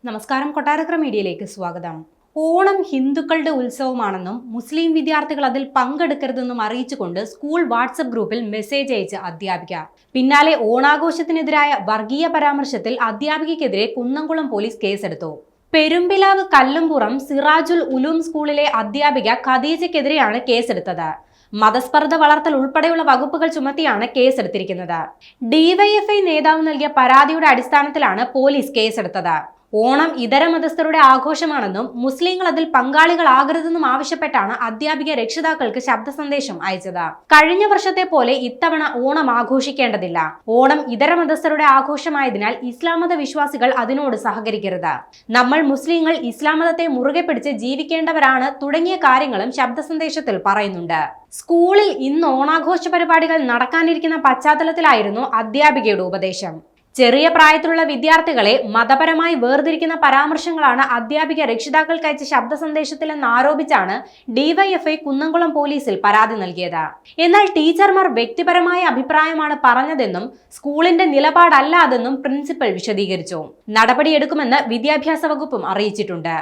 നമസ്കാരം, കൊട്ടാരക്കര മീഡിയയിലേക്ക് സ്വാഗതം. ഓണം ഹിന്ദുക്കളുടെ ഉത്സവമാണെന്നും മുസ്ലിം വിദ്യാർത്ഥികൾ അതിൽ പങ്കെടുക്കരുതെന്നും അറിയിച്ചുകൊണ്ട് സ്കൂൾ വാട്സപ്പ് ഗ്രൂപ്പിൽ മെസ്സേജ് അയച്ച അധ്യാപിക. പിന്നാലെ ഓണാഘോഷത്തിനെതിരായ വർഗീയ പരാമർശത്തിൽ അധ്യാപികയ്ക്കെതിരെ കുന്നംകുളം പോലീസ് കേസെടുത്തു. പെരുമ്പിലാവ് കല്ലുംപുറം സിറാജുൽ ഉലൂം സ്കൂളിലെ അധ്യാപിക ഖദീജയ്ക്കെതിരെയാണ് കേസെടുത്തത്. മതസ്പർദ്ധ വളർത്തൽ ഉൾപ്പെടെയുള്ള വകുപ്പുകൾ ചുമത്തിയാണ് കേസെടുത്തിരിക്കുന്നത്. ഡിവൈഎഫ്ഐ നേതാവ് നൽകിയ പരാതിയുടെ അടിസ്ഥാനത്തിലാണ് പോലീസ് കേസെടുത്തത്. ഓണം ഇതര മതസ്ഥരുടെ ആഘോഷമാണെന്നും മുസ്ലിങ്ങൾ അതിൽ പങ്കാളികളാകരുതെന്നും ആവശ്യപ്പെട്ടാണ് അധ്യാപിക രക്ഷിതാക്കൾക്ക് ശബ്ദ സന്ദേശം അയച്ചത്. കഴിഞ്ഞ വർഷത്തെ പോലെ ഇത്തവണ ഓണം ആഘോഷിക്കേണ്ടതില്ല. ഓണം ഇതര മതസ്ഥരുടെ ആഘോഷമായതിനാൽ ഇസ്ലാം മത വിശ്വാസികൾ അതിനോട് സഹകരിക്കരുത്. നമ്മൾ മുസ്ലിങ്ങൾ ഇസ്ലാം മതത്തെ മുറുകെ പിടിച്ച് ജീവിക്കേണ്ടവരാണ് തുടങ്ങിയ കാര്യങ്ങളും ശബ്ദ സന്ദേശത്തിൽ പറയുന്നുണ്ട്. സ്കൂളിൽ ഇന്ന് ഓണാഘോഷ പരിപാടികൾ നടക്കാനിരിക്കുന്ന പശ്ചാത്തലത്തിലായിരുന്നു അധ്യാപികയുടെ ഉപദേശം. ചെറിയ പ്രായത്തിലുള്ള വിദ്യാർത്ഥികളെ മതപരമായി വേർതിരിക്കുന്ന പരാമർശങ്ങളാണ് അധ്യാപിക രക്ഷിതാക്കൾക്ക് അയച്ച ശബ്ദ സന്ദേശത്തിലെന്ന് ആരോപിച്ചാണ് ഡിവൈഎഫ്ഐ കുന്നംകുളം പോലീസിൽ പരാതി നൽകിയത്. എന്നാൽ ടീച്ചർമാർ വ്യക്തിപരമായ അഭിപ്രായമാണ് പറഞ്ഞതെന്നും സ്കൂളിന്റെ നിലപാടല്ല അതെന്നും പ്രിൻസിപ്പൽ വിശദീകരിച്ചു. നടപടിയെടുക്കുമെന്ന് വിദ്യാഭ്യാസ വകുപ്പും അറിയിച്ചിട്ടുണ്ട്.